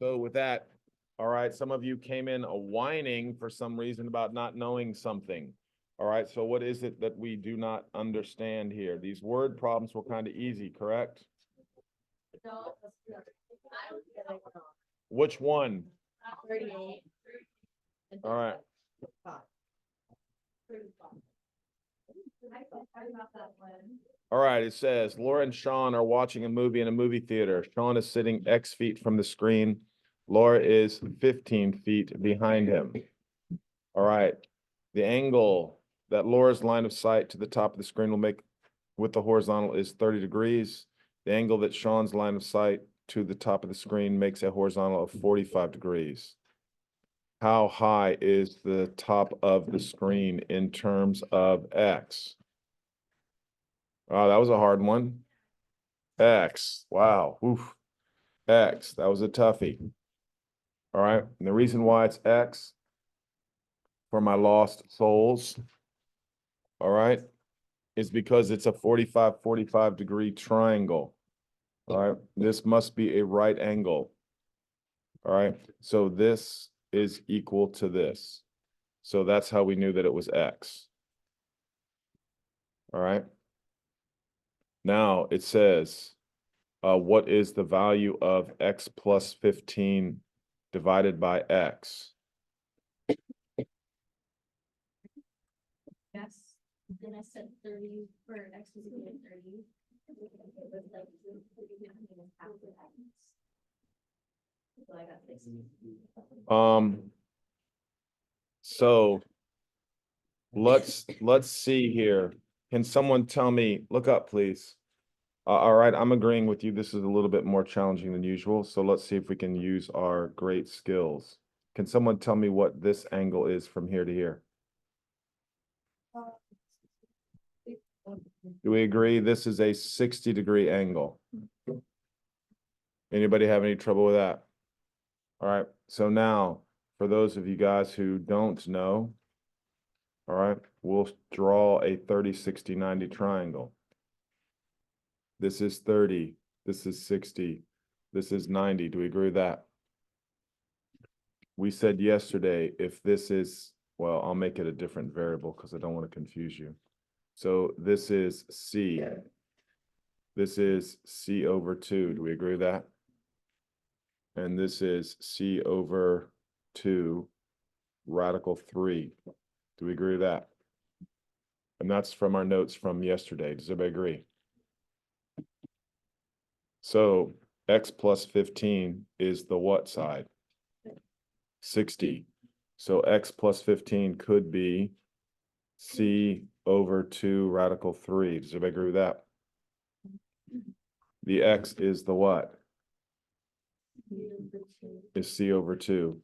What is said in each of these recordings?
So with that, all right, some of you came in whining for some reason about not knowing something. All right, so what is it that we do not understand here? These word problems were kind of easy, correct? Which one? 38. All right. All right, it says Laura and Sean are watching a movie in a movie theater. Sean is sitting X feet from the screen. Laura is 15 feet behind him. All right, the angle that Laura's line of sight to the top of the screen will make with the horizontal is 30 degrees. The angle that Sean's line of sight to the top of the screen makes a horizontal of 45 degrees. How high is the top of the screen in terms of X? Oh, that was a hard one. X. Wow. Oof. X. That was a toughie. All right. And the reason why it's X for my lost souls, all right, is because it's a 45 degree triangle. All right. This must be a right angle. All right. So this is equal to this. So that's how we knew that it was X. All right. Now it says, what is the value of X plus 15 divided by X? Yes. Then I said 30 for X was equal to 30. It was like 30 after X. So I got 60. So let's see here. Can someone tell me, look up, please. All right, I'm agreeing with you. This is a little bit more challenging than usual. So let's see if we can use our great skills. Can someone tell me what this angle is from here to here? Do we agree this is a 60-degree angle? Anybody have any trouble with that? All right, so now for those of you guys who don't know, all right, we'll draw a 30, 60, 90 triangle. This is 30, this is 60, this is 90. Do we agree with that? We said yesterday, if this is, well, I'll make it a different variable because I don't want to confuse you. So this is C. This is C over 2. Do we agree with that? And this is C over 2 radical 3. Do we agree with that? And that's from our notes from yesterday. Does everybody agree? So X plus 15 is the what side? 60. So X plus 15 could be C over 2 radical 3. Does everybody agree with that? The X is the what? Is C over 2.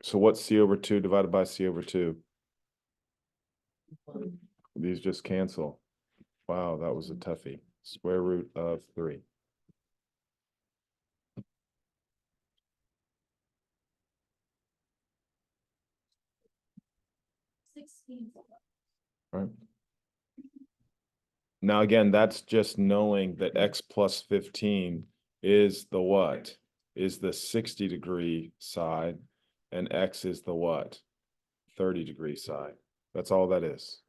So what's C over 2 divided by C over 2? These just cancel. Wow, that was a toughie. Square root of 3. Right. Now, again, that's just knowing that X plus 15 is the what? Is the 60-degree side, and X is the what? 30-degree side. That's all that is.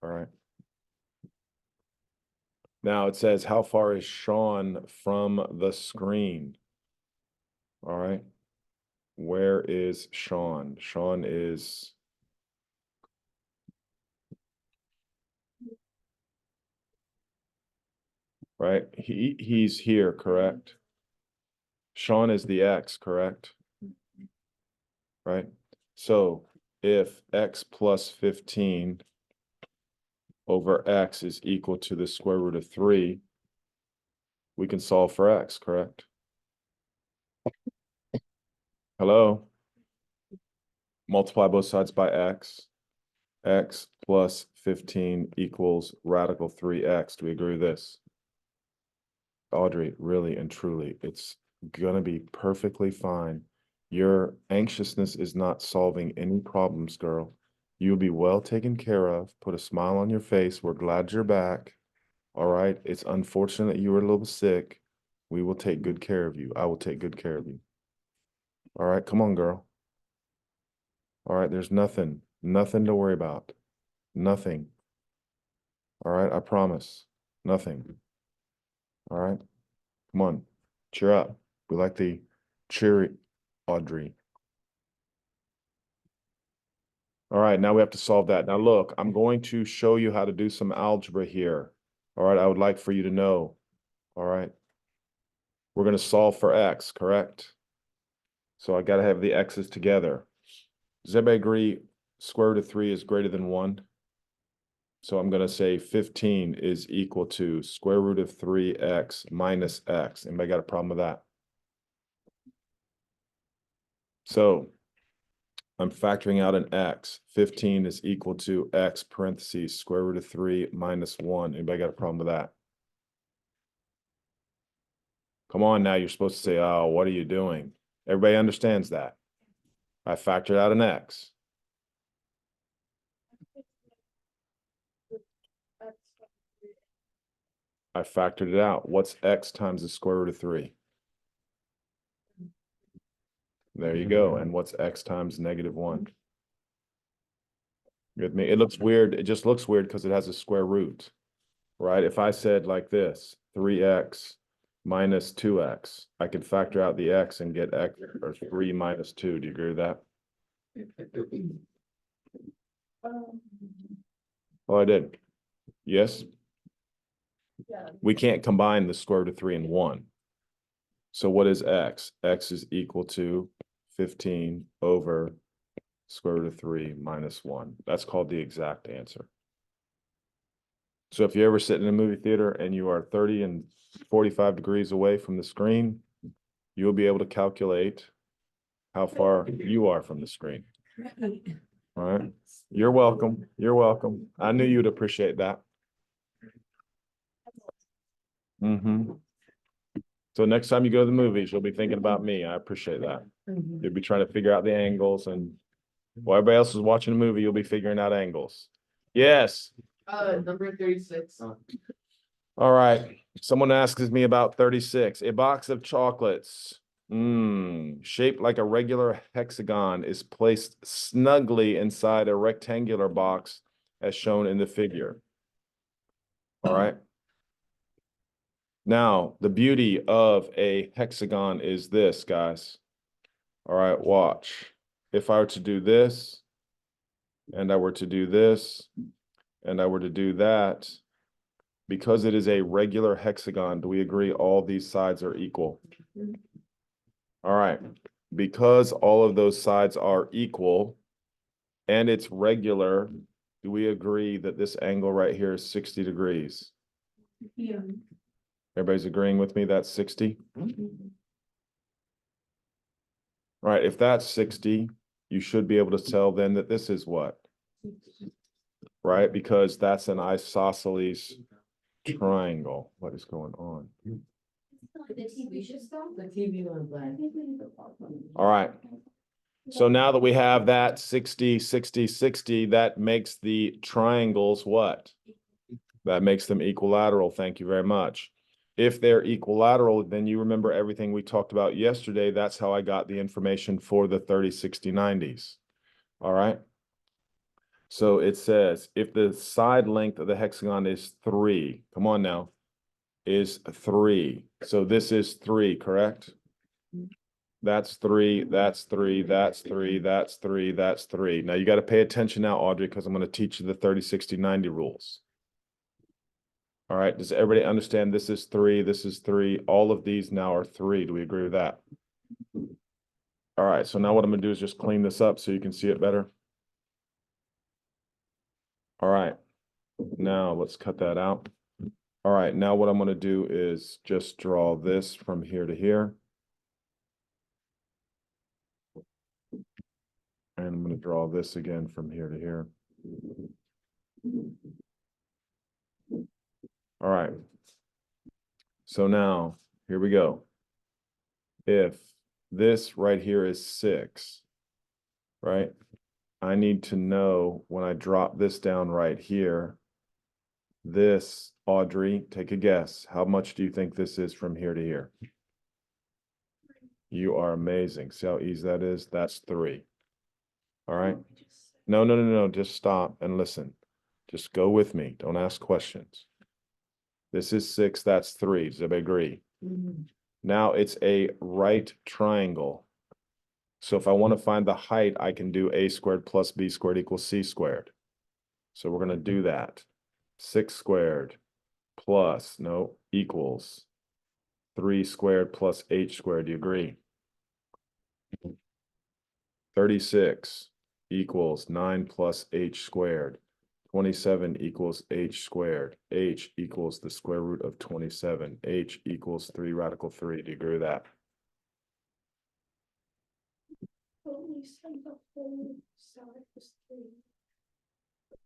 All right. Now it says, how far is Sean from the screen? All right. Where is Sean? Sean is right. He's here, correct? Sean is the X, correct? Right. So if X plus 15 over X is equal to the square root of 3, we can solve for X, correct? Hello? Multiply both sides by X. X plus 15 equals radical 3X. Do we agree with this? Audrey, really and truly, it's gonna be perfectly fine. Your anxiousness is not solving any problems, girl. You'll be well taken care of. Put a smile on your face. We're glad you're back. All right. It's unfortunate you were a little sick, We will take good care of you. I will take good care of you. All right, come on, girl. All right, there's nothing to worry about. Nothing. All right, I promise. Nothing. All right, come on, cheer up. We like the cheery Audrey. All right, now we have to solve that. Now look, I'm going to show you how to do some algebra here. All right, I would like for you to know. All right. We're going to solve for x, correct? So I got to have the x's together. Does everybody agree square root of 3 is greater than 1? So I'm going to say 15 is equal to square root of 3x minus x. Anybody got a problem with that? So I'm factoring out an x. 15 is equal to x parentheses square root of 3 minus 1. Anybody got a problem with that? Come on now, you're supposed to say, oh, what are you doing? Everybody understands that. I factored out an x. I factored it out. What's x times the square root of 3? There you go. And what's x times -1? With me? It looks weird. It just looks weird because it has a square root, right? If I said like this, 3x minus 2x, I could factor out the x and get x or 3 minus 2. Do you agree with that? Oh, I did. Yes? We can't combine the square root of 3 and 1. So what is x? X is equal to 15 over square root of 3 minus 1. That's called the exact answer. So if you ever sit in a movie theater and you are 30 and 45 degrees away from the screen, you'll be able to calculate how far you are from the screen. All right. You're welcome. You're welcome. I knew you'd appreciate that. So next time you go to the movies, you'll be thinking about me. I appreciate that. You'll be trying to figure out the angles, and while everybody else is watching a movie, you'll be figuring out angles. Yes. Number 36. All right. Someone asks me about 36. A box of chocolates, shaped like a regular hexagon, is placed snugly inside a rectangular box as shown in the figure. All right. Now, the beauty of a hexagon is this, guys. All right, watch. If I were to do this, and I were to do this, and I were to do that, because it is a regular hexagon, do we agree all these sides are equal? All right. Because all of those sides are equal and it's regular, do we agree that this angle right here is 60 degrees? Yeah. Everybody's agreeing with me that's 60? All right, if that's 60, you should be able to tell then that this is what? Right, because that's an isosceles triangle. What is going on? The TV should stop. The TV went black. All right. So now that we have that 60, 60, 60, that makes the triangles what? That makes them equilateral. Thank you very much. If they're equilateral, then you remember everything we talked about yesterday. That's how I got the information for the 30, 60, 90s. All right. So it says if the side length of the hexagon is 3, come on now, is 3. So this is 3, correct? That's 3, that's 3, that's 3, that's 3, that's 3. Now you got to pay attention now, Audrey, because I'm going to teach you the 30, 60, 90 rules. All right, does everybody understand this is 3, this is 3, all of these now are 3. Do we agree with that? All right, so now what I'm going to do is just clean this up so you can see it better. All right, now let's cut that out. All right, now what I'm going to do is just draw this from here to here. And I'm going to draw this again from here to here. All right. So now, here we go. If this right here is 6, right? I need to know when I drop this down right here, this Audrey, take a guess. How much do you think this is from here to here? You are amazing. See how easy that is? That's 3. All right. No. Just stop and listen. Just go with me. Don't ask questions. This is 6. That's 3. Does everybody agree? Mhm. Now it's a right triangle. So if I want to find the height, I can do a squared plus b squared equals c squared. So we're going to do that. 6 squared plus, no, equals 3 squared plus h squared. Do you agree? 36 equals 9 plus h squared. 27 equals h squared. H equals the square root of 27. H equals 3 radical 3. Do you agree with that?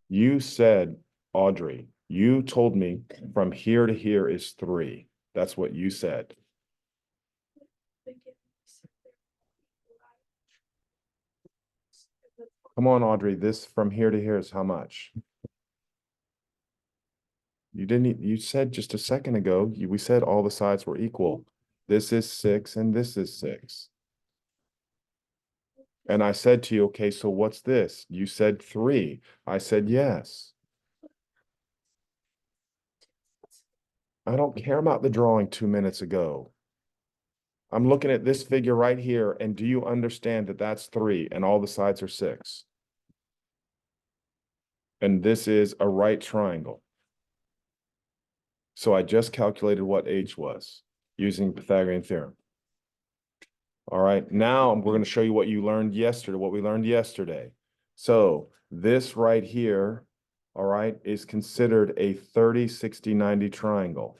You said, Audrey, you told me from here to here is 3. That's what you said. Come on, Audrey, this from here to here is how much? You didn't, you said just a second ago, we said all the sides were equal. This is 6 and this is 6. And I said to you, okay, so what's this? You said 3. I said, yes. I don't care about the drawing 2 minutes ago. I'm looking at this figure right here, and do you understand that that's 3 and all the sides are 6? And this is a right triangle. So I just calculated what h was using Pythagorean theorem. All right, now we're going to show you what you learned yesterday, what we learned yesterday. So this right here, all right, is considered a 30, 60, 90 triangle.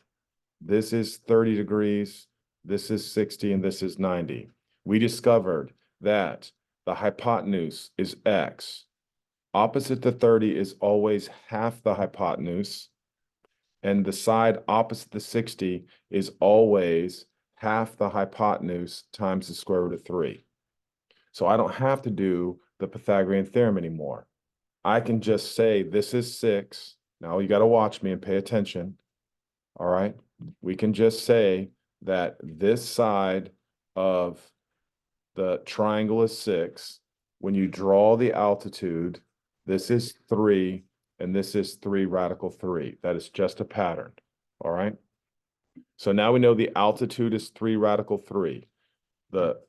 This is 30 degrees, this is 60, and this is 90. We discovered that the hypotenuse is x. Opposite to 30 is always half the hypotenuse, and the side opposite the 60 is always half the hypotenuse times the square root of 3. So I don't have to do the Pythagorean theorem anymore. I can just say this is 6. Now you got to watch me and pay attention. All right. We can just say that this side of the triangle is 6. When you draw the altitude, this is 3, and this is 3 radical 3. That is just a pattern. All right. So now we know the altitude is 3 radical 3. That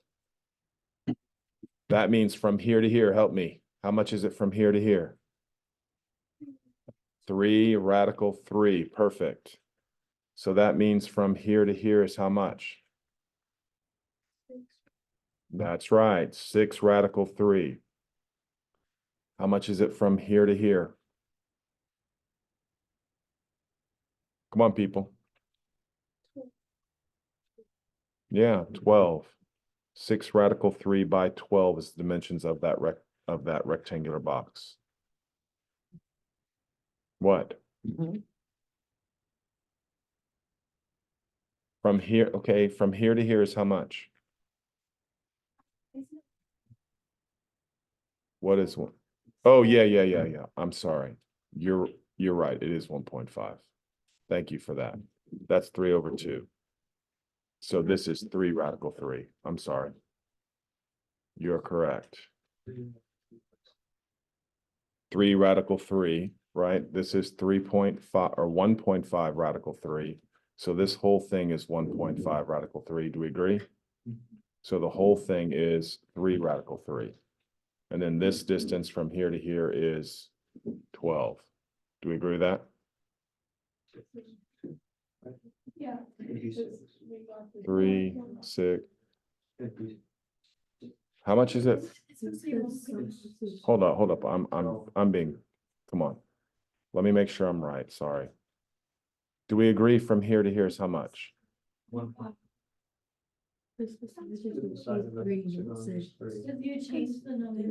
means from here to here, help me. How much is it from here to here? 3 radical 3. Perfect. So that means from here to here is how much? That's right, 6 radical 3. How much is it from here to here? Come on, people. Yeah, 12. 6 radical 3 by 12 is the dimensions of that rectangular box. What? Mhm. From here, okay, from here to here is how much? What is one? Oh, yeah. I'm sorry. You're right. It is 1.5. Thank you for that. That's 3 over 2. So this is 3 radical 3. I'm sorry. You're correct. 3 radical 3, right? This is 3.5 or 1.5 radical 3. So this whole thing is 1.5 radical 3. Do we agree? So the whole thing is 3 radical 3. And then this distance from here to here is 12. Do we agree with that? Yeah. 3, 6. How much is it? Hold up. I'm being, come on. Let me make sure I'm right. Sorry. Do we agree from here to here is how much? Because you changed the number.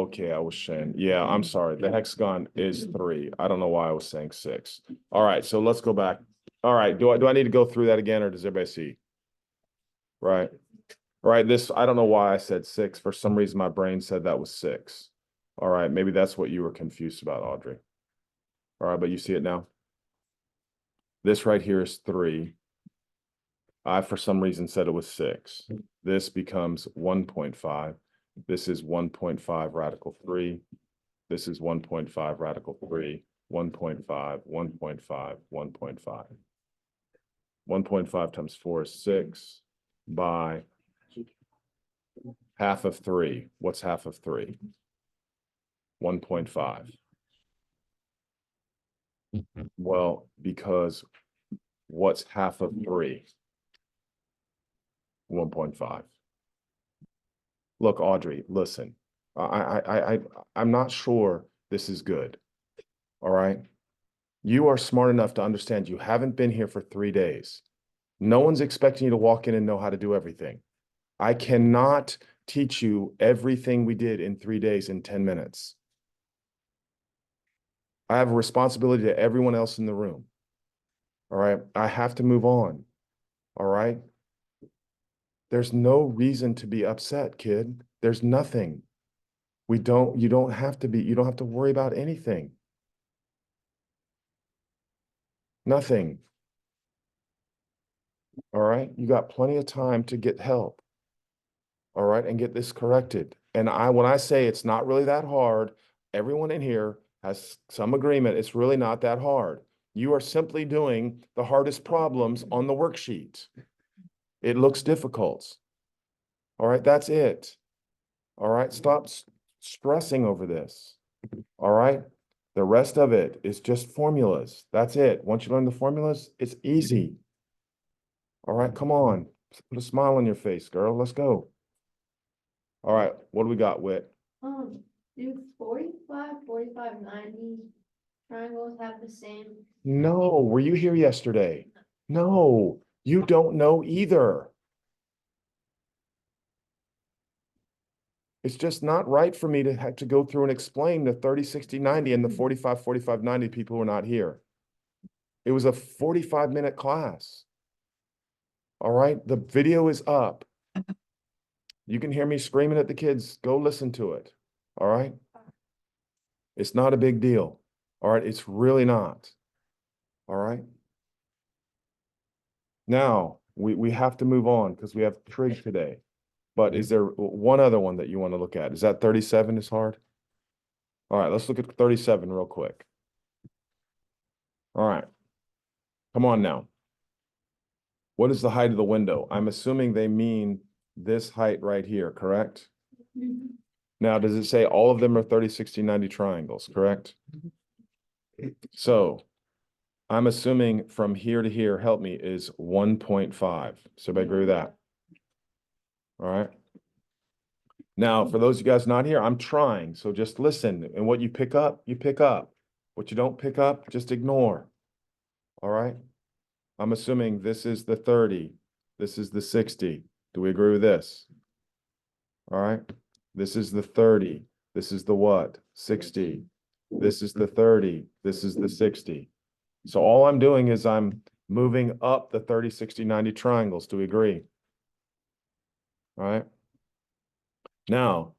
Okay. I was saying, yeah, I'm sorry. The hexagon is 3. I don't know why I was saying 6. All right, so let's go back. All right, do I need to go through that again, or does everybody see? Right. Right, this, I don't know why I said 6. For some reason, my brain said that was 6. All right, maybe that's what you were confused about, Audrey. All right, but you see it now. This right here is 3. I, for some reason, said it was 6. This becomes 1.5. This is 1.5 radical 3. This is 1.5 radical 3, 1.5, 1.5, 1.5. 1.5 times 4 is 6 by half of 3. What's half of 3? 1.5. Well, because what's half of 3? 1.5. Look, Audrey, listen. I'm not sure this is good. All right. You are smart enough to understand you haven't been here for 3 days. No one's expecting you to walk in and know how to do everything. I cannot teach you everything we did in 3 days in 10 minutes. I have a responsibility to everyone else in the room. All right. I have to move on. All right. There's no reason to be upset, kid. There's nothing. You don't have to worry about anything. Nothing. All right. You got plenty of time to get help. All right. And get this corrected. And when I say it's not really that hard, everyone in here has some agreement. It's really not that hard. You are simply doing the hardest problems on the worksheet. It looks difficult. All right. That's it. All right. Stop stressing over this. All right. The rest of it is just formulas. That's it. Once you learn the formulas, it's easy. All right, come on. Put a smile on your face, girl. Let's go. All right, what do we got, Whit? Do 45, 45, 90 triangles have the same? No, were you here yesterday? No, you don't know either. It's just not right for me to have to go through and explain the 30, 60, 90 and the 45, 45, 90 people who are not here. It was a 45-minute class. All right, the video is up. You can hear me screaming at the kids. Go listen to it. All right. It's not a big deal. All right. It's really not. All right. Now we have to move on because we have trig today. But is there one other one that you want to look at? Is that 37 is hard? All right. Let's look at 37 real quick. All right. Come on now. What is the height of the window? I'm assuming they mean this height right here, correct? Now, does it say all of them are 30, 60, 90 triangles, correct? So I'm assuming from here to here, help me, is 1.5. So I agree with that. All right. Now, for those of you guys not here, I'm trying. So just listen. And what you pick up, you pick up. What you don't pick up, just ignore. All right. I'm assuming this is the 30. This is the 60. Do we agree with this? All right. This is the 30. This is the what? 60. This is the 30. This is the 60. So all I'm doing is I'm moving up the 30, 60, 90 triangles. Do we agree? All right. Now,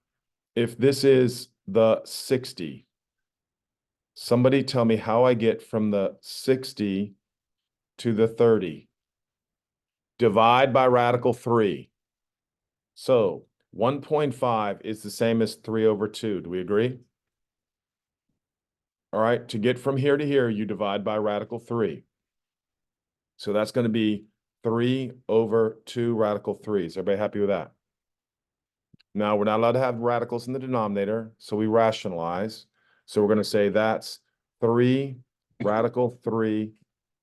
if this is the 60, somebody tell me how I get from the 60 to the 30. Divide by radical 3. So 1.5 is the same as 3 over 2. Do we agree? All right. To get from here to here, you divide by radical 3. So that's going to be 3 over 2 radical 3. Is everybody happy with that? Now, we're not allowed to have radicals in the denominator, so we rationalize. So we're going to say that's 3 radical 3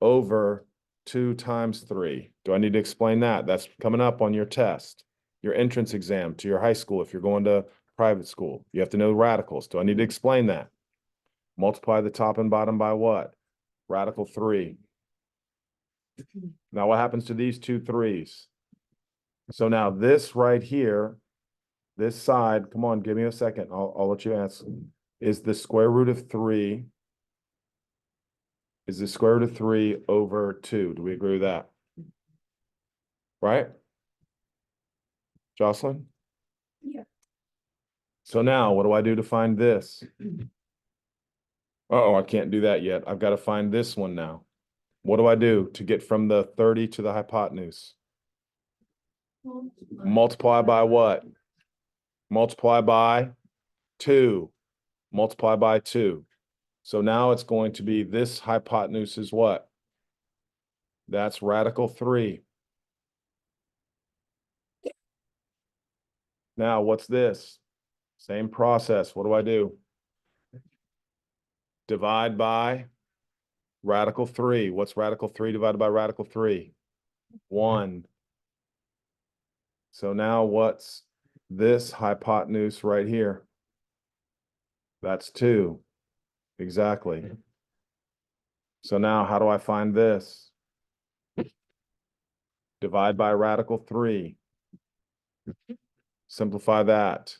over 2 times 3. Do I need to explain that? That's coming up on your test, your entrance exam to your high school. If you're going to private school, you have to know radicals. Do I need to explain that? Multiply the top and bottom by what? Radical 3. Now, what happens to these two 3's? So now this right here, this side, come on, give me a second. I'll let you answer. Is the square root of 3, is the square root of 3 over 2? Do we agree with that? Right? Jocelyn? Yeah. So now what do I do to find this? Uh-oh, I can't do that yet. I've got to find this one now. What do I do to get from the 30 to the hypotenuse? Multiply by what? Multiply by 2. Multiply by 2. So now it's going to be this hypotenuse is what? That's radical 3. Now what's this? Same process. What do I do? Divide by radical 3. What's radical 3 divided by radical 3? 1. So now what's this hypotenuse right here? That's 2. Exactly. So now how do I find this? Divide by radical 3. Simplify that.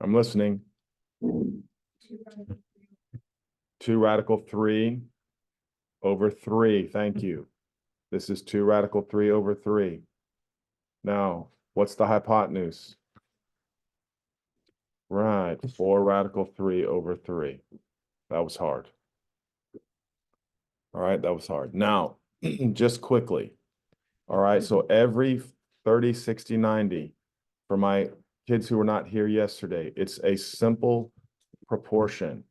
I'm listening. 2 radical 3 over 3. Thank you. This is 2 radical 3 over 3. Now, what's the hypotenuse? Right, 4 radical 3 over 3. That was hard. All right, that was hard. Now, just quickly. All right, so every 30, 60, 90, for my kids who were not here yesterday, it's a simple proportion,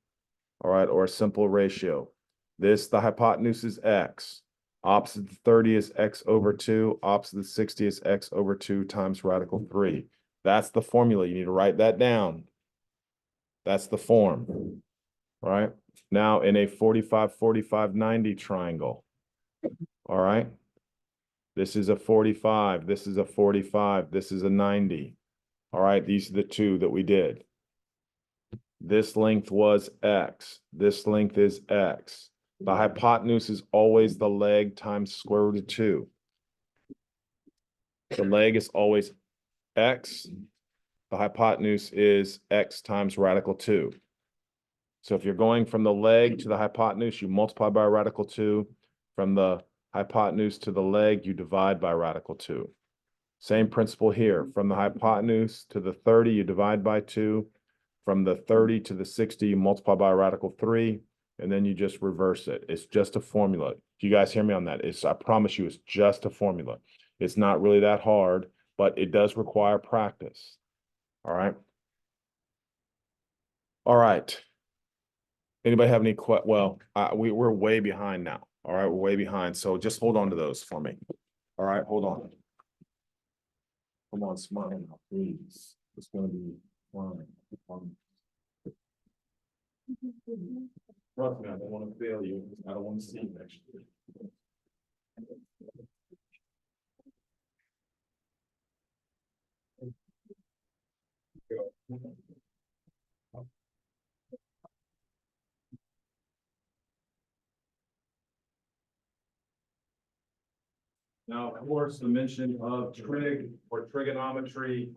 all right, or a simple ratio. The hypotenuse is x. Opposite the 30 is x over 2. Opposite the 60 is x over 2 times radical 3. That's the formula. You need to write that down. That's the form, all right? Now, in a 45, 45, 90 triangle, all right? This is a 45, this is a 45, this is a 90. All right, these are the two that we did. This length was x, this length is x. The hypotenuse is always the leg times square root of 2. The leg is always x. The hypotenuse is x times radical 2. So if you're going from the leg to the hypotenuse, you multiply by radical 2. From the hypotenuse to the leg, you divide by radical 2. Same principle here. From the hypotenuse to the 30, you divide by 2. From the 30 to the 60, you multiply by radical 3, and then you just reverse it. It's just a formula. You guys hear me on that? I promise you, it's just a formula. It's not really that hard, but it does require practice. All right? All right. Anybody have any well, we're way behind now. All right, we're way behind. So just hold on to those for me. All right, hold on. Come on, smile now, please. It's going to be fine. Trust me, I don't want to fail you. I don't want to see you next year. Now, of course, the mention of trig or trigonometry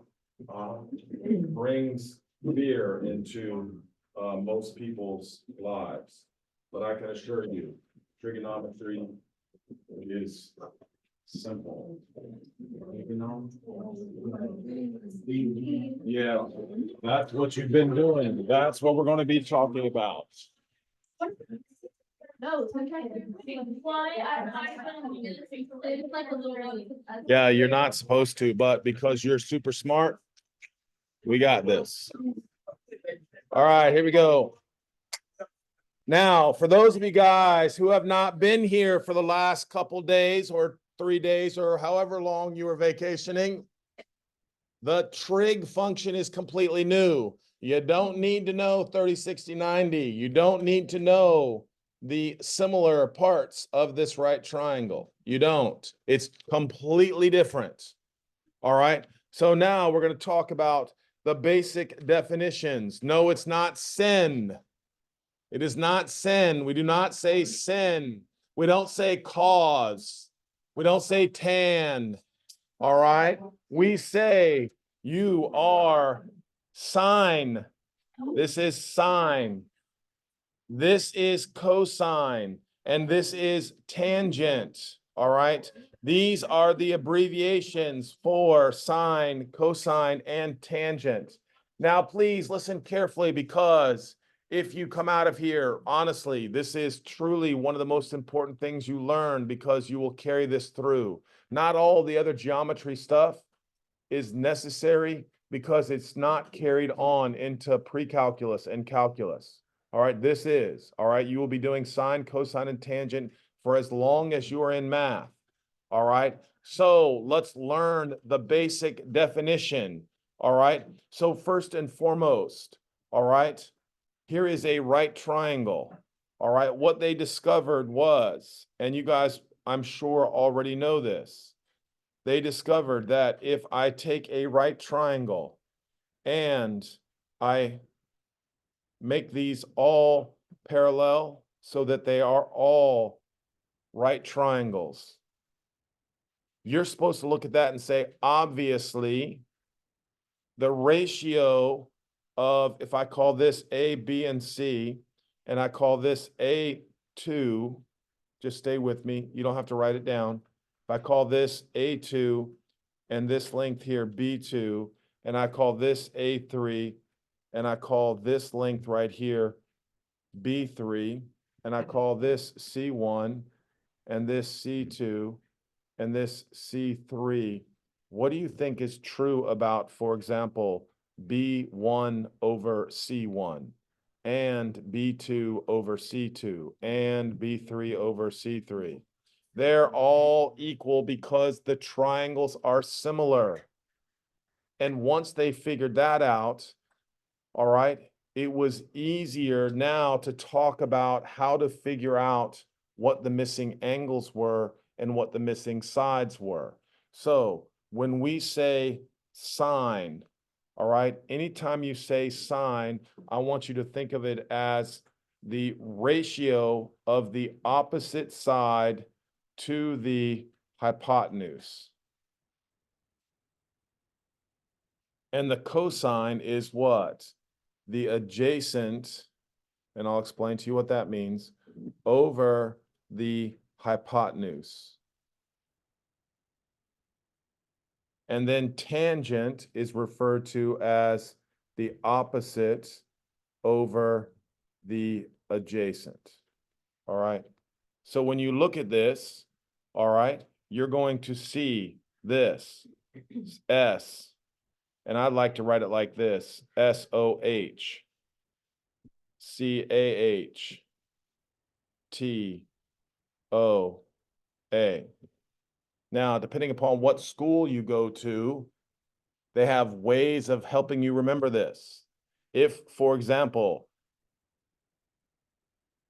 brings fear into most people's lives. But I can assure you, trigonometry is simple. Yeah, that's what you've been doing. That's what we're going to be talking about. No, it's okay. Why it's like a little. Yeah, you're not supposed to, but because you're super smart, we got this. All right, here we go. Now, for those of you guys who have not been here for the last couple days or 3 days or however long you were vacationing, the trig function is completely new. You don't need to know 30, 60, 90. You don't need to know the similar parts of this right triangle. You don't. It's completely different. All right. So now we're going to talk about the basic definitions. No, it's not sin. It is not sin. We do not say sin. We don't say cause. We don't say tan. All right. We say you are sine. This is sine. This is cosine. And this is tangent. All right. These are the abbreviations for sine, cosine, and tangent. Now, please listen carefully, because if you come out of here, honestly, this is truly one of the most important things you learn, because you will carry this through. Not all the other geometry stuff is necessary, because it's not carried on into pre-calculus and calculus. All right, this is, all right, you will be doing sine, cosine, and tangent for as long as you are in math. All right, so let's learn the basic definition. All right, so first and foremost, all right, here is a right triangle. All right, what they discovered was, and you guys, I'm sure already know this, they discovered that if I take a right triangle and I make these all parallel so that they are all right triangles, you're supposed to look at that and say, obviously, the ratio of, if I call this A, B, and C, and I call this A2, just stay with me, you don't have to write it down. If I call this A2 and this length here B2, and I call this A3, and I call this length right here B3, and I call this C1, and this C2, and this C3, what do you think is true about, for example, B1 over C1, and B2 over C2, and B3 over C3? They're all equal because the triangles are similar. And once they figured that out, all right, it was easier now to talk about how to figure out what the missing angles were and what the missing sides were. So when we say sine, all right, anytime you say sine, I want you to think of it as the ratio of the opposite side to the hypotenuse. And the cosine is what? The adjacent, and I'll explain to you what that means, over the hypotenuse. And then tangent is referred to as the opposite over the adjacent. All right. So when you look at this, all right, you're going to see this S, and I'd like to write it like this, SOH, CAHTOA. Now, depending upon what school you go to, they have ways of helping you remember this. If, for example,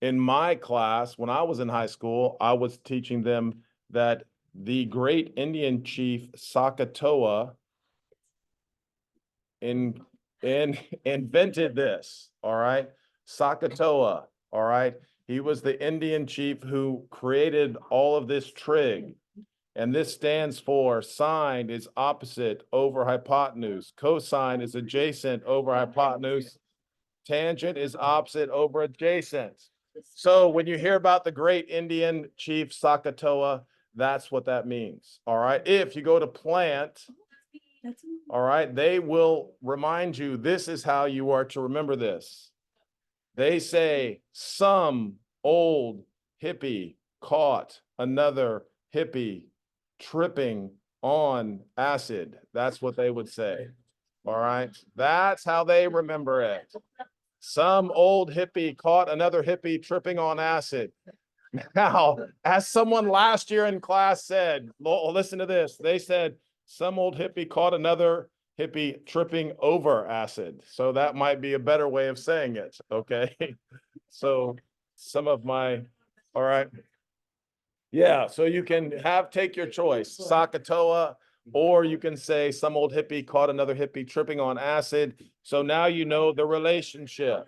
in my class, when I was in high school, I was teaching them that the great Indian chief Sakatoa invented this, all right? Sakatoa, all right? He was the Indian chief who created all of this trig. And this stands for sine is opposite over hypotenuse. Cosine is adjacent over hypotenuse. Tangent is opposite over adjacent. So when you hear about the great Indian chief Sakatoa, that's what that means. All right. If you go to plant, all right, they will remind you, this is how you are to remember this. They say some old hippie caught another hippie tripping on acid. That's what they would say. All right. That's how they remember it. Some old hippie caught another hippie tripping on acid. Now, as someone last year in class said, listen to this. They said some old hippie caught another hippie tripping over acid. So that might be a better way of saying it. Okay. So some of my, all right. Yeah, so you can take your choice, Sakatoa, or you can say some old hippie caught another hippie tripping on acid. So now you know the relationship.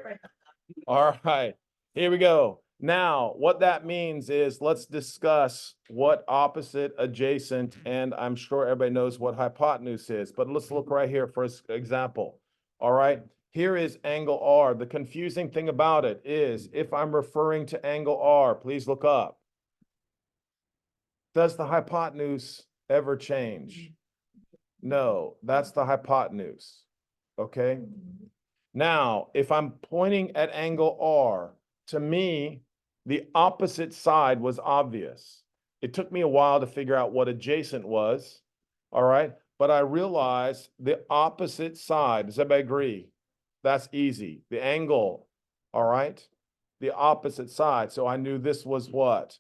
All right, here we go. Now, what that means is let's discuss what opposite, adjacent, and I'm sure everybody knows what hypotenuse is, but let's look right here for example. All right, here is angle R. The confusing thing about it is if I'm referring to angle R, please look up. Does the hypotenuse ever change? No, that's the hypotenuse. Okay. Now, if I'm pointing at angle R, to me, the opposite side was obvious. It took me a while to figure out what adjacent was. All right. But I realized the opposite side. Does everybody agree? That's easy. The angle. All right. The opposite side. So I knew this was what?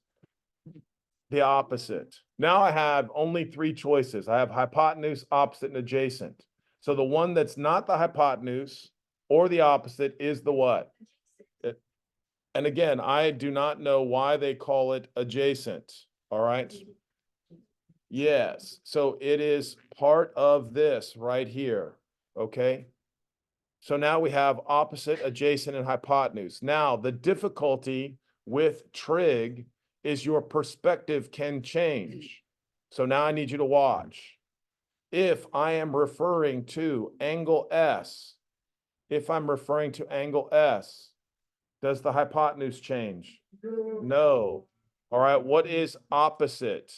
The opposite. Now I have only three choices. I have hypotenuse, opposite, and adjacent. So the one that's not the hypotenuse or the opposite is the what? And again, I do not know why they call it adjacent. All right. Yes. So it is part of this right here. Okay. So now we have opposite, adjacent, and hypotenuse. Now the difficulty with trig is your perspective can change. So now I need you to watch. If I am referring to angle S, if I'm referring to angle S, does the hypotenuse change? No. All right, what is opposite?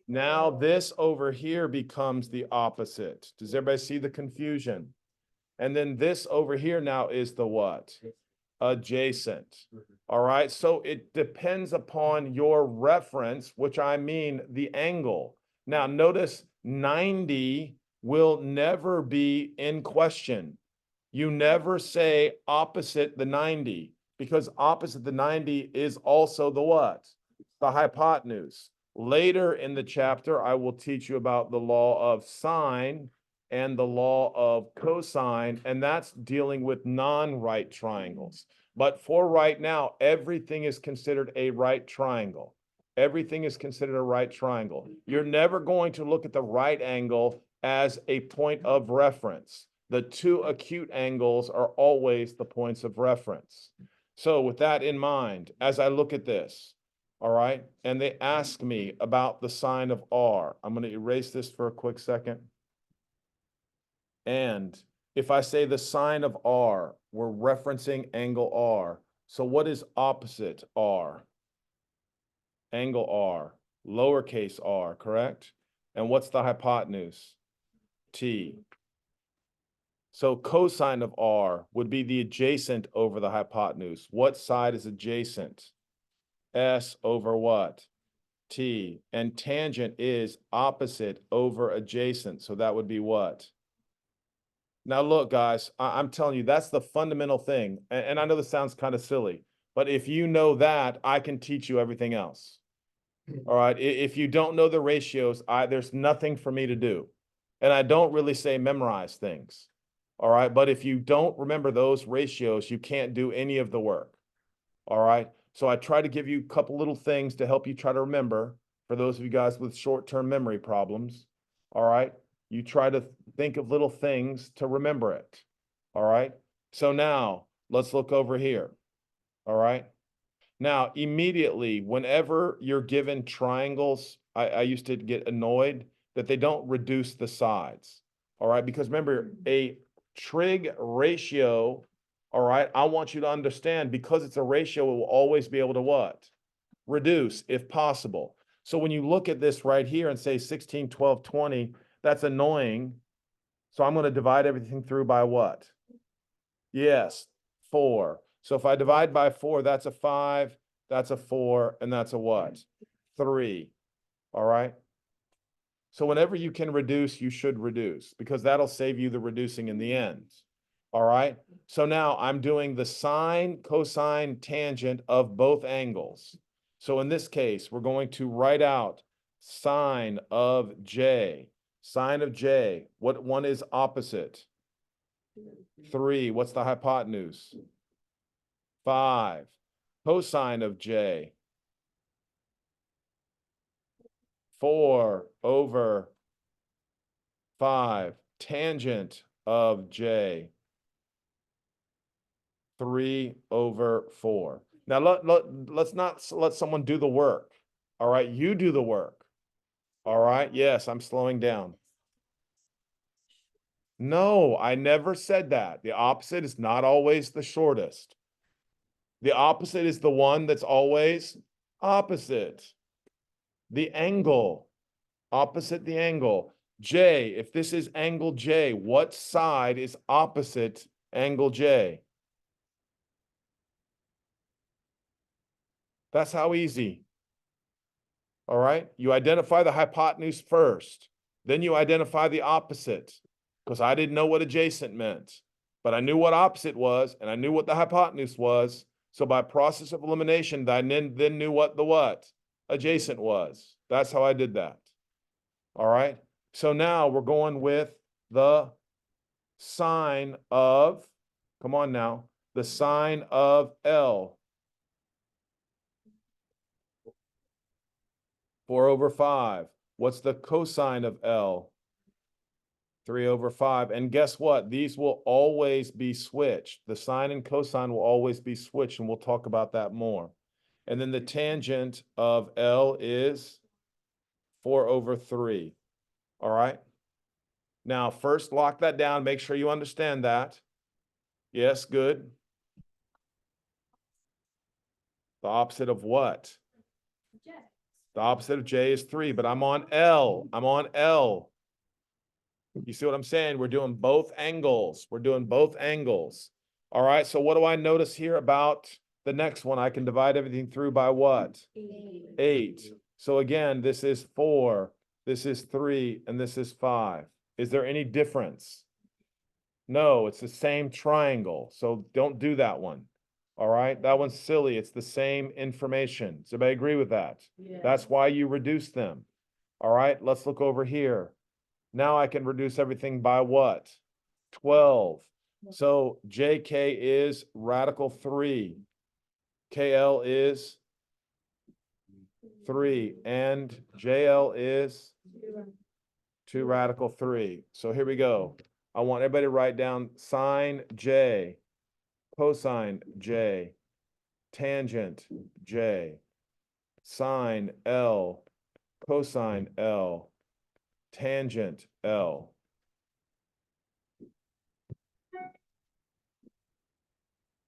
Now this over here becomes the opposite. Does everybody see the confusion? And then this over here now is the what? Adjacent. All right, so it depends upon your reference, which I mean the angle. Now notice 90 will never be in question. You never say opposite the 90 because opposite the 90 is also the what? The hypotenuse. Later in the chapter, I will teach you about the law of sine and the law of cosine, and that's dealing with non-right triangles. But for right now, everything is considered a right triangle. Everything is considered a right triangle. You're never going to look at the right angle as a point of reference. The two acute angles are always the points of reference. So with that in mind, as I look at this, all right, and they ask me about the sign of R, I'm going to erase this for a quick second. And if I say the sign of R, we're referencing angle R. So what is opposite R? Angle R, lowercase r, correct? And what's the hypotenuse? T. So cosine of R would be the adjacent over the hypotenuse. What side is adjacent? S over what? T. And tangent is opposite over adjacent. So that would be what? Now look, guys, I'm telling you, that's the fundamental thing. And I know this sounds kind of silly, but if you know that, I can teach you everything else. All right. If you don't know the ratios, there's nothing for me to do. And I don't really say memorize things. All right. But if you don't remember those ratios, you can't do any of the work. All right. So I try to give you a couple little things to help you try to remember for those of you guys with short-term memory problems. All right. You try to think of little things to remember it. All right. So now let's look over here. All right. Now, immediately, whenever you're given triangles, I used to get annoyed that they don't reduce the sides. All right. Because remember, a trig ratio, all right, I want you to understand because it's a ratio, it will always be able to what? Reduce if possible. So when you look at this right here and say 16, 12, 20, that's annoying. So I'm going to divide everything through by what? Yes, 4. So if I divide by 4, that's a 5, that's a 4, and that's a what? 3. All right. So whenever you can reduce, you should reduce because that'll save you the reducing in the end. All right. So now I'm doing the sine, cosine, tangent of both angles. So in this case, we're going to write out sine of J. Sine of J. What one is opposite? 3. What's the hypotenuse? 5. Cosine of J. 4 over 5. Tangent of J. 3 over 4. Now let's not let someone do the work. All right, you do the work. All right, yes, I'm slowing down. No, I never said that. The opposite is not always the shortest. The opposite is the one that's always opposite. The angle, opposite the angle. J, if this is angle J, what side is opposite angle J? That's how easy. All right, you identify the hypotenuse first, then you identify the opposite, because I didn't know what adjacent meant, but I knew what opposite was, and I knew what the hypotenuse was. So by process of elimination, I then knew what the what adjacent was. That's how I did that. All right, so now we're going with the sine of, come on now, the sine of L. 4/5. What's the cosine of L? 3/5. And guess what? These will always be switched. The sine and cosine will always be switched, and we'll talk about that more. And then the tangent of L is 4/3. All right. Now, first lock that down. Make sure you understand that. Yes, good. The opposite of what? J. The opposite of J is 3, but I'm on L. I'm on L. You see what I'm saying? We're doing both angles. We're doing both angles. All right, so what do I notice here about the next one? I can divide everything through by what? 8. So again, this is 4, this is 3, and this is 5. Is there any difference? No, it's the same triangle, so don't do that one. All right, that one's silly. It's the same information. Does everybody agree with that? Yeah. That's why you reduce them. All right, let's look over here. Now I can reduce everything by what? 12. So JK is radical 3. KL is 3. And JL is 2 radical 3. So here we go. I want everybody to write down sine J, cosine J, tangent J, sine L, cosine L, tangent L.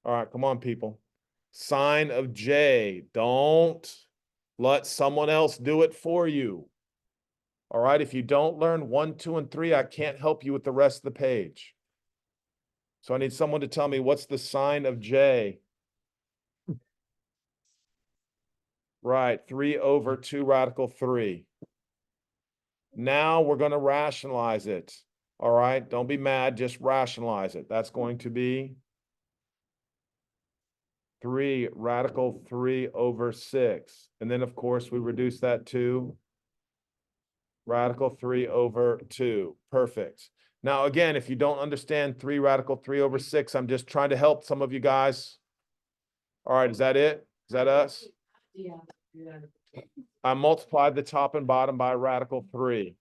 All right, come on, people. Sine of J. Don't let someone else do it for you. All right, if you don't learn 1, 2, and 3, I can't help you with the rest of the page. So I need someone to tell me what's the sine of J. Right, 3/2 radical 3. Now we're going to rationalize it. All right, don't be mad, just rationalize it. That's going to be 3 radical 3/6. And then, of course, we reduce that to radical 3/2. Perfect. Now, again, if you don't understand 3 radical 3/6, I'm just trying to help some of you guys. All right, is that it? Is that us? Yeah. Yeah. I multiplied the top and bottom by radical 3.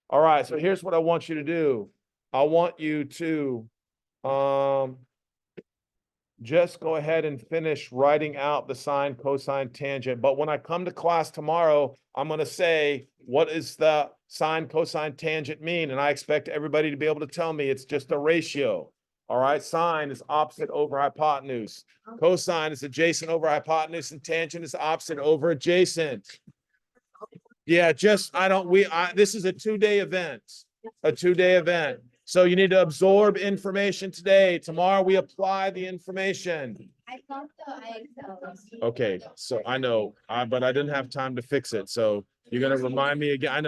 All right, so here's what I want you to do. I want you to just go ahead and finish writing out the sine, cosine, tangent. But when I come to class tomorrow, I'm going to say, what is the sine, cosine, tangent mean? And I expect everybody to be able to tell me it's just a ratio. All right, sine is opposite over hypotenuse. Cosine is adjacent over hypotenuse, and tangent is opposite over adjacent. Yeah, just, this is a 2-day event, a 2-day event. So you need to absorb information today. Tomorrow we apply the information. I thought the IXL. Okay, so I know, but I didn't have time to fix it. So you're gonna remind me again. I know